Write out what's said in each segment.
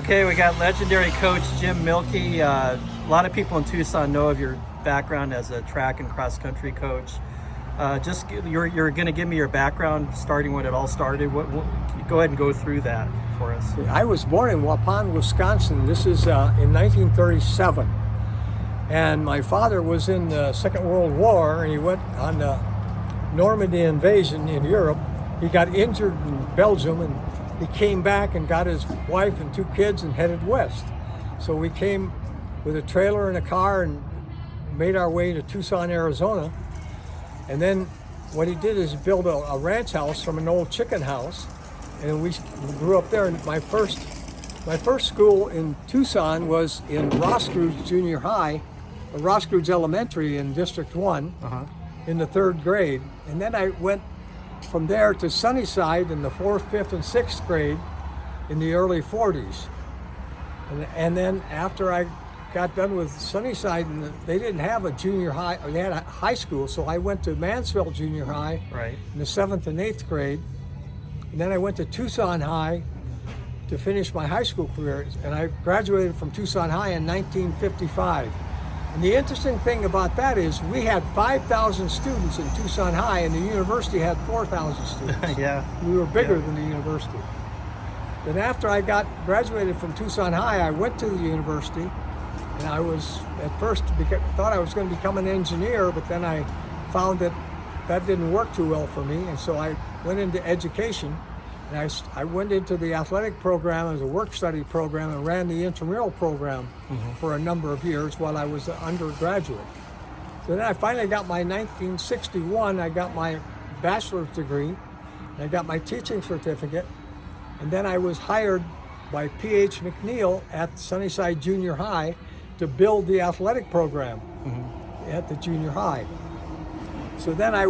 Okay, we got legendary coach Jim Mielke. A lot of people in Tucson know of your background as a track and cross country coach. You're going to give me your background, starting when it all started. Go ahead and go through that for us. I was born in Waupun, Wisconsin. This is in 1937. And my father was in the Second World War, and he went on the Normandy invasion in Europe. He got injured in Belgium, and he came back and got his wife and 2 kids and headed west. So we came with a trailer and a car and made our way to Tucson, Arizona. And then what he did is build a ranch house from an old chicken house, and we grew up there. And my first school in Tucson was in Roscrooge Junior High, or Roscrooge Elementary in District 1, in the 3rd grade. And then I went from there to Sunnyside in the 4th, 5th, and 6th grade in the early 40s. And then after I got done with Sunnyside, and they didn't have a junior high, or they had a high school, so I went to Mansfield Junior High in the 7th and 8th grade. And then I went to Tucson High to finish my high school career, and I graduated from Tucson High in 1955. And the interesting thing about that is we had 5,000 students in Tucson High, and the university had 4,000 students. Yeah. We were bigger than the university. Then after I graduated from Tucson High, I went to the university, and I was at first thought I was going to become an engineer, but then I found that didn't work too well for me, and so I went into education. And I went into the athletic program as a work-study program and ran the intramural program for a number of years while I was an undergraduate. So then I finally got my 1961, I got my bachelor's degree, and I got my teaching certificate, and then I was hired by P.H. McNeil at Sunnyside Junior High to build the athletic program at the junior high. So then I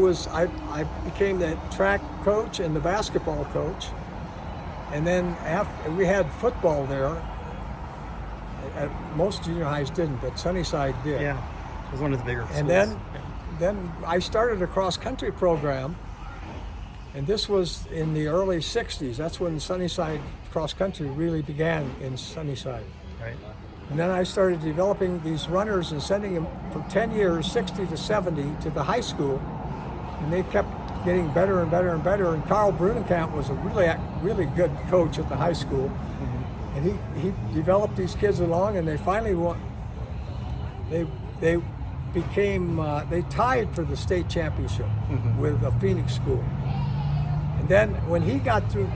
became the track coach and the basketball coach, and then after we had football there. Most junior highs didn't, but Sunnyside did. Yeah, it was one of the bigger schools. And then I started a cross country program, and this was in the early '60s. That's when Sunnyside cross country really began in Sunnyside. Right. And then I started developing these runners and sending them for 10 years, 60 to 70, to the high school. And they kept getting better and better and better. And Carl Brunenkamp was a really good coach at the high school. And he developed these kids along, and they finally won. They tied for the state championship with a Phoenix school. And then when he got through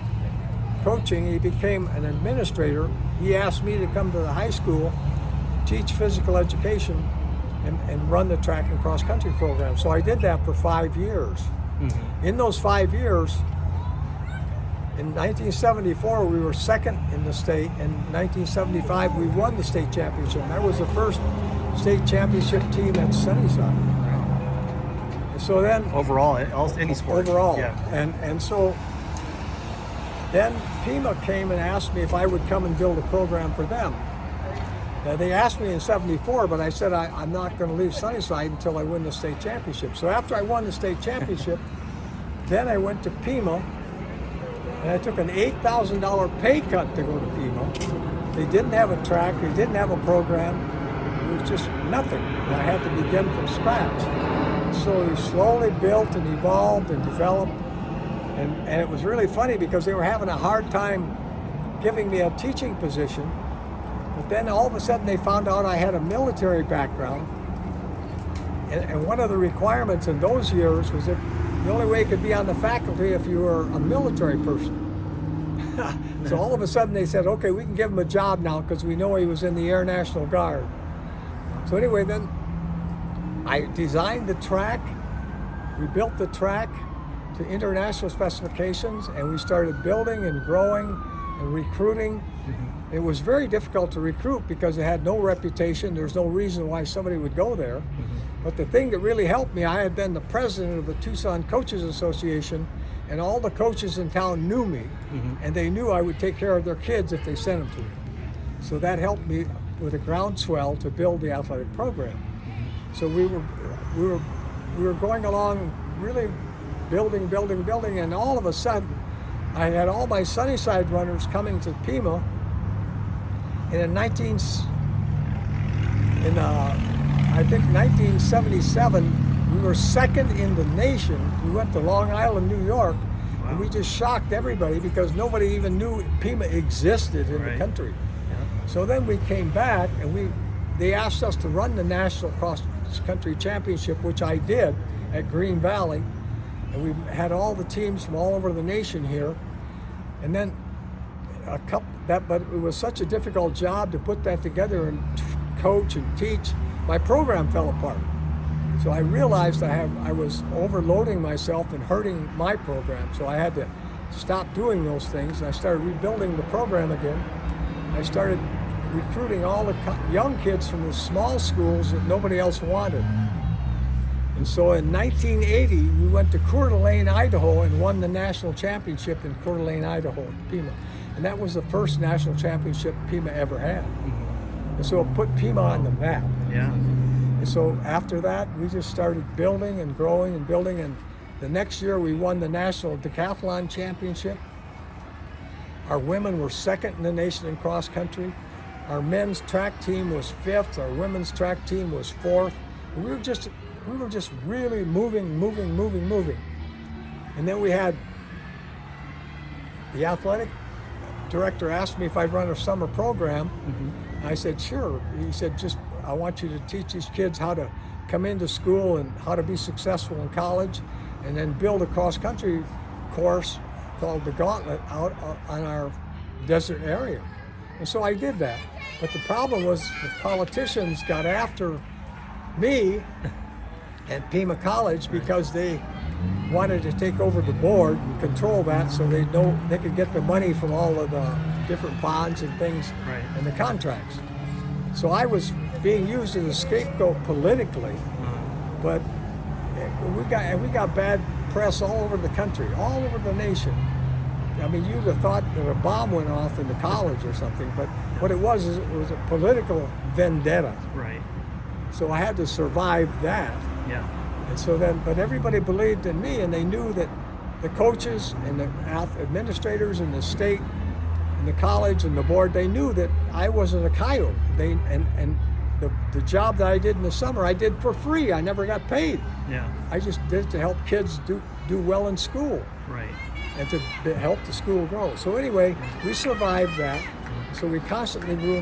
coaching, he became an administrator. He asked me to come to the high school, teach physical education, and run the track and cross country program. So I did that for 5 years. In those 5 years, in 1974 we were second in the state. In 1975 we won the state championship. That was the first state championship team at Sunnyside. So then Overall, any sport. Overall, yeah. And so then Pima came and asked me if I would come and build a program for them. Now, they asked me in '74, but I said I'm not going to leave Sunnyside until I win the state championship. So after I won the state championship, then I went to Pima, and I took an $8,000 pay cut to go to Pima. They didn't have a track, they didn't have a program. It was just nothing. And I had to begin from scratch. So we slowly built and evolved and developed. And it was really funny because they were having a hard time giving me a teaching position. But then all of a sudden they found out I had a military background. And one of the requirements in those years was that the only way you could be on the faculty if you were a military person. So all of a sudden they said, okay, we can give him a job now because we know he was in the Air National Guard. So anyway, then I designed the track. We built the track to international specifications, and we started building and growing and recruiting. It was very difficult to recruit because it had no reputation. There's no reason why somebody would go there. But the thing that really helped me, I had been the president of the Tucson Coaches Association, and all the coaches in town knew me, and they knew I would take care of their kids if they sent them to me. So that helped me with a groundswell to build the athletic program. So we were going along really building, and all of a sudden I had all my Sunnyside runners coming to Pima, And I think 1977, we were second in the nation. We went to Long Island, New York, and we just shocked everybody because nobody even knew Pima existed in the country. Yeah. So then we came back, and they asked us to run the National Cross Country Championship, which I did at Green Valley, and we had all the teams from all over the nation here. And then but it was such a difficult job to put that together and coach and teach. My program fell apart. So I realized I was overloading myself and hurting my program. So I had to stop doing those things, and I started rebuilding the program again. I started recruiting all the young kids from the small schools that nobody else wanted. And so in 1980, we went to Coeur d'Alene, Idaho, and won the national championship in Coeur d'Alene, Idaho, at Pima. And that was the first national championship Pima ever had. And so it put Pima on the map. Yeah. And so after that, we just started building and growing and building. And the next year, we won the national decathlon championship. Our women were second in the nation in cross country. Our men's track team was fifth. Our women's track team was fourth. And we were just really moving. And then we had the athletic director asked me if I'd run a summer program. I said, sure. He said, I want you to teach these kids how to come into school and how to be successful in college, and then build a cross-country course called the Gauntlet out on our desert area. And so I did that. But the problem was the politicians got after me at Pima College because they wanted to take over the board and control that, so they could get the money from all of the different bonds and things and the contracts. So I was being used as a scapegoat politically, but we got bad press all over the country, all over the nation. I mean, you'd have thought that a bomb went off in the college or something, but what it was is it was a political vendetta. Right. So I had to survive that. Yeah. And so then, but everybody believed in me, and they knew that the coaches and the administrators and the state and the college and the board, they knew that I wasn't a coyote. The job that I did in the summer, I did for free. I never got paid. Yeah. I just did it to help kids do well in school. Right. And to help the school grow. So anyway, we survived that. So we constantly grew.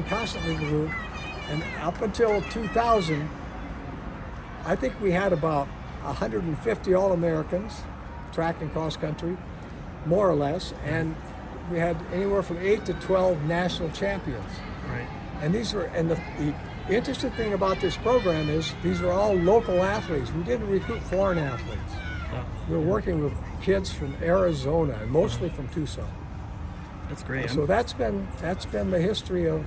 And up until 2000, I think we had about 150 All-Americans, track and cross country, more or less, and we had anywhere from 8 to 12 national champions. Right. And the interesting thing about this program is these are all local athletes. We didn't recruit foreign athletes. We were working with kids from Arizona and mostly from Tucson. That's great. So that's been the history of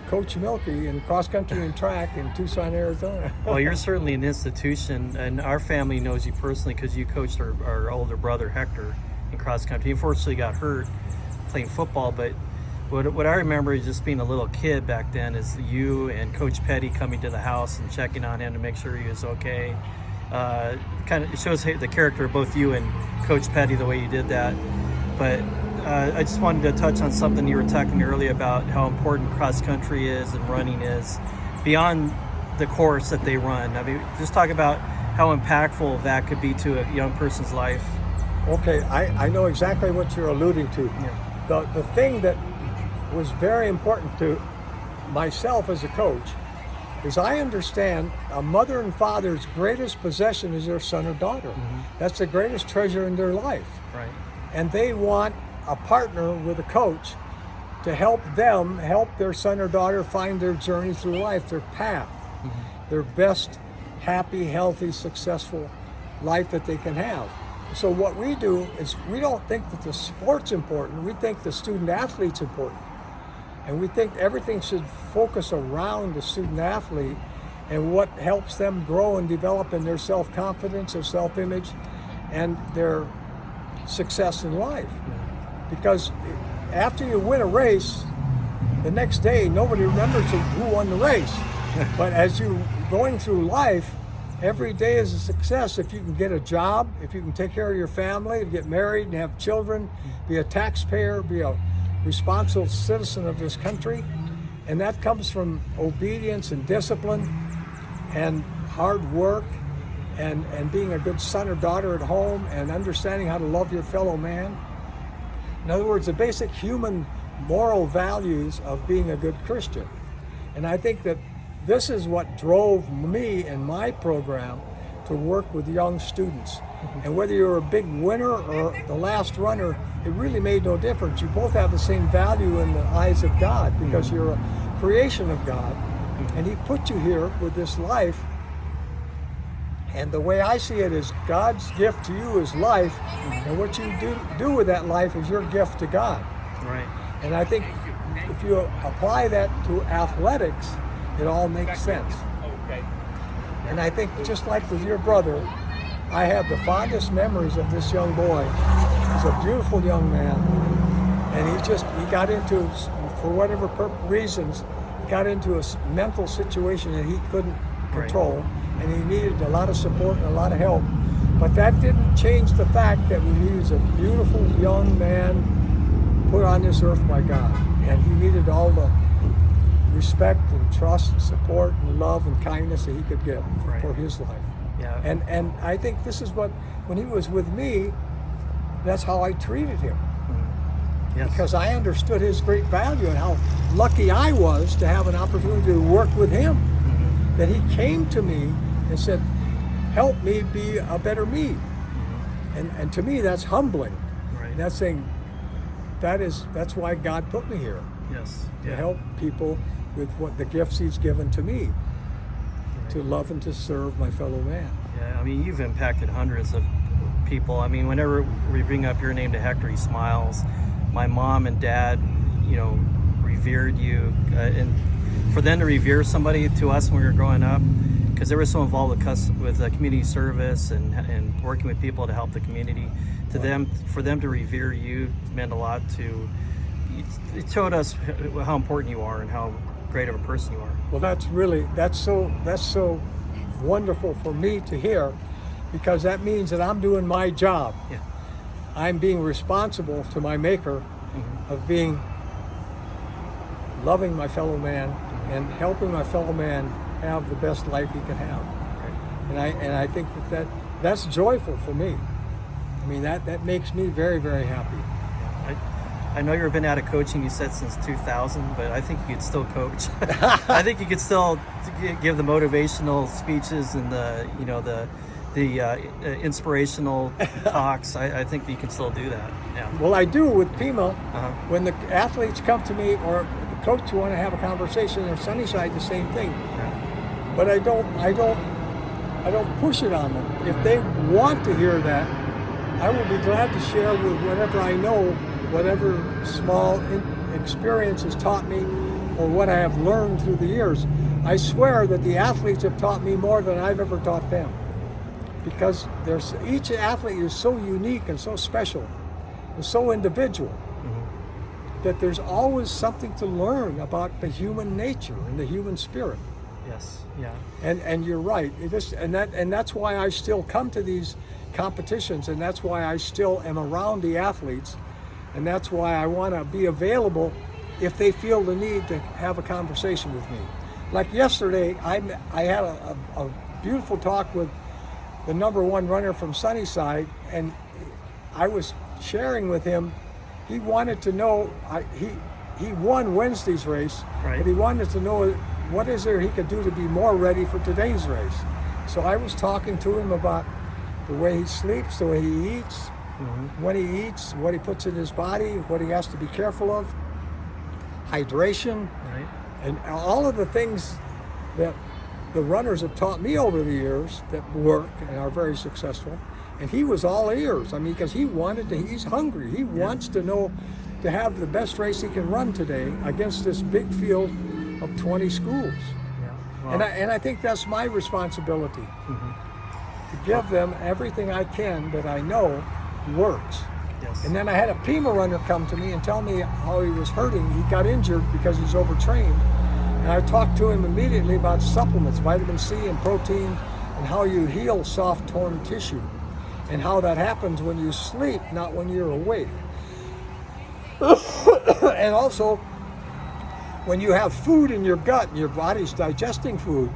Coach Mielke in cross country and track in Tucson, Arizona. Well, you're certainly an institution, and our family knows you personally because you coached our older brother Hector in cross country. He unfortunately got hurt playing football, but what I remember is just being a little kid back then is you and Coach Petty coming to the house and checking on him to make sure he was okay. It shows the character of both you and Coach Petty the way you did that. But I just wanted to touch on something you were talking earlier about how important cross country is and running is beyond the course that they run. I mean, just talk about how impactful that could be to a young person's life. Okay, I know exactly what you're alluding to. Yeah. The thing that was very important to myself as a coach is I understand a mother and father's greatest possession is their son or daughter. That's the greatest treasure in their life. Right. And they want a partner with a coach to help their son or daughter find their journey through life, their path, their best, happy, healthy, successful life that they can have. So what we do is we don't think that the sport's important, we think the student athlete's important. And we think everything should focus around the student athlete and what helps them grow and develop in their self-confidence, their self-image, and their success in life. Because after you win a race, the next day nobody remembers who won the race. But as you're going through life, every day is a success if you can get a job, if you can take care of your family, get married and have children, be a taxpayer, be a responsible citizen of this country. And that comes from obedience and discipline and hard work and being a good son or daughter at home and understanding how to love your fellow man. In other words, the basic human moral values of being a good Christian. And I think that this is what drove me and my program to work with young students. And whether you're a big winner or the last runner, it really made no difference. You both have the same value in the eyes of God because you're a creation of God. And He put you here with this life. And the way I see it is God's gift to you is life. And what you do with that life is your gift to God. Right. And I think if you apply that to athletics, it all makes sense. And I think just like with your brother, I have the fondest memories of this young boy. He's a beautiful young man. And he got into, for whatever reasons, he got into a mental situation that he couldn't control. And he needed a lot of support and a lot of help. But that didn't change the fact that he was a beautiful young man put on this earth by God. And he needed all the respect and trust and support and love and kindness that he could get for his life. Yeah. And I think this is what, when he was with me, that's how I treated him. Yes. Because I understood his great value and how lucky I was to have an opportunity to work with him. That he came to me and said, help me be a better me. And to me, that's humbling. Right. And that's saying, that's why God put me here. Yes. To help people with what the gifts He's given to me, to love and to serve my fellow man. Yeah, I mean, you've impacted hundreds of people. I mean, whenever we bring up your name to Hector, he smiles. My mom and dad, revered you. And for them to revere somebody to us when we were growing up, because they were so involved with community service and working with people to help the community, for them to revere you meant a lot to. It showed us how important you are and how great of a person you are. Well, that's so wonderful for me to hear, because that means that I'm doing my job. Yeah. I'm being responsible to my Maker of being loving my fellow man and helping my fellow man have the best life he can have. Right. And I think that's joyful for me. I mean, that makes me very, very happy. I know you've been out of coaching, you said, since 2000, but I think you could still coach. I think you could still give the motivational speeches and the inspirational talks. I think you can still do that. Yeah. Well, I do with Pima. When the athletes come to me or the coach want to have a conversation, or Sunnyside, the same thing. Yeah. But I don't push it on them. If they want to hear that, I will be glad to share with whatever I know, whatever small experience has taught me, or what I have learned through the years. I swear that the athletes have taught me more than I've ever taught them. Because each athlete is so unique and so special and so individual that there's always something to learn about the human nature and the human spirit. Yes, yeah. And you're right. And that's why I still come to these competitions, and that's why I still am around the athletes, and that's why I want to be available if they feel the need to have a conversation with me. Like yesterday, I had a beautiful talk with the #1 runner from Sunnyside, and I was sharing with him. He wanted to know, he won Wednesday's race, right, but he wanted to know what is there he could do to be more ready for today's race. So I was talking to him about the way he sleeps, the way he eats, when he eats, what he puts in his body, what he has to be careful of, hydration, right, and all of the things that the runners have taught me over the years that work and are very successful. And he was all ears. I mean, because he's hungry. He wants to know, to have the best race he can run today against this big field of 20 schools. Yeah. Wow. And I think that's my responsibility, to give them everything I can that I know works. Yes. And then I had a Pima runner come to me and tell me how he was hurting. He got injured because he's overtrained. And I talked to him immediately about supplements, vitamin C and protein, and how you heal soft, torn tissue, and how that happens when you sleep, not when you're awake. And also when you have food in your gut and your body's digesting food,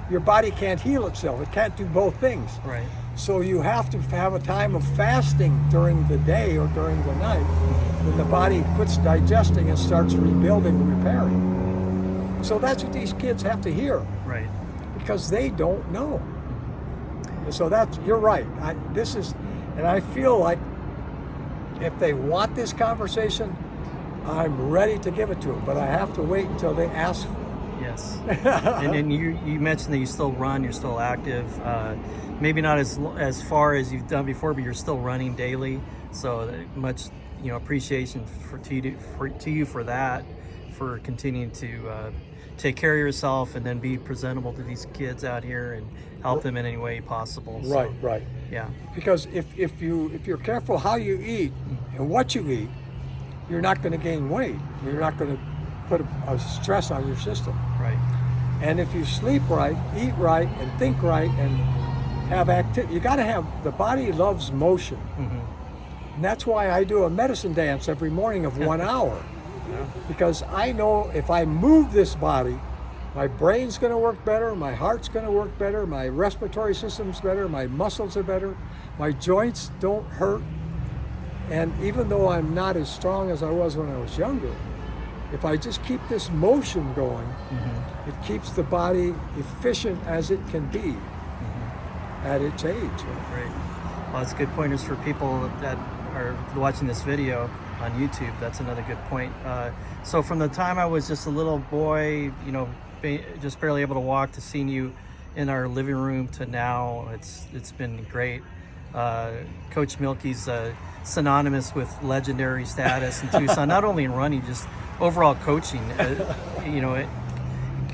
your body can't heal itself. It can't do both things. Right. So you have to have a time of fasting during the day or during the night when the body quits digesting and starts rebuilding and repairing. So that's what these kids have to hear. Right. Because they don't know. And so you're right. And I feel like if they want this conversation, I'm ready to give it to them, but I have to wait until they ask for it. Yes. And then you mentioned that you still run, you're still active. Maybe not as far as you've done before, but you're still running daily. So much, appreciation to you for that, for continuing to take care of yourself and then be presentable to these kids out here and help them in any way possible. Right, so, right. Yeah. Because if you're careful how you eat and what you eat, you're not going to gain weight. You're not going to put a stress on your system. Right. And if you sleep right, eat right, and think right, and have activity, you got to have, the body loves motion. And that's why I do a medicine dance every morning of 1 hour. Yeah. Because I know if I move this body, my brain's going to work better, my heart's going to work better, my respiratory system's better, my muscles are better, my joints don't hurt. And even though I'm not as strong as I was when I was younger, if I just keep this motion going, it keeps the body efficient as it can be at its age. Great. Well, that's good pointers for people that are watching this video on YouTube. That's another good point. So from the time I was just a little boy, just barely able to walk, to seeing you in our living room to now, it's been great. Coach Mielke's synonymous with legendary status in Tucson, not only in running, just overall coaching.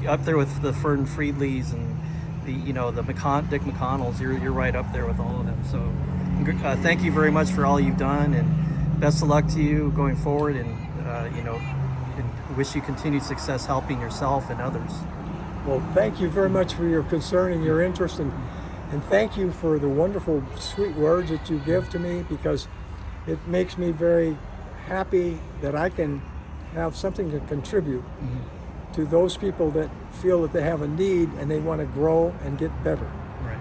Up there with the Fern Friedleys and the Dick McConnells. You're right up there with all of them. So thank you very much for all you've done, and best of luck to you going forward. And and wish you continued success helping yourself and others. Well, thank you very much for your concern and your interest, and thank you for the wonderful, sweet words that you give to me, because it makes me very happy that I can have something to contribute to those people that feel that they have a need and they want to grow and get better. Right.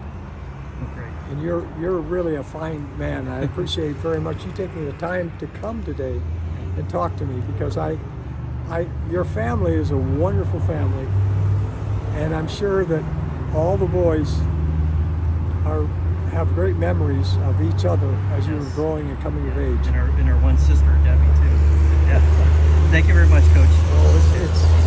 Great. And you're really a fine man. I appreciate very much you taking the time to come today and talk to me, because your family is a wonderful family, and I'm sure that all the boys have great memories of each other as you were growing and coming of age. And our one sister, Debbie, too. Yeah. Thank you very much, Coach. Well, it's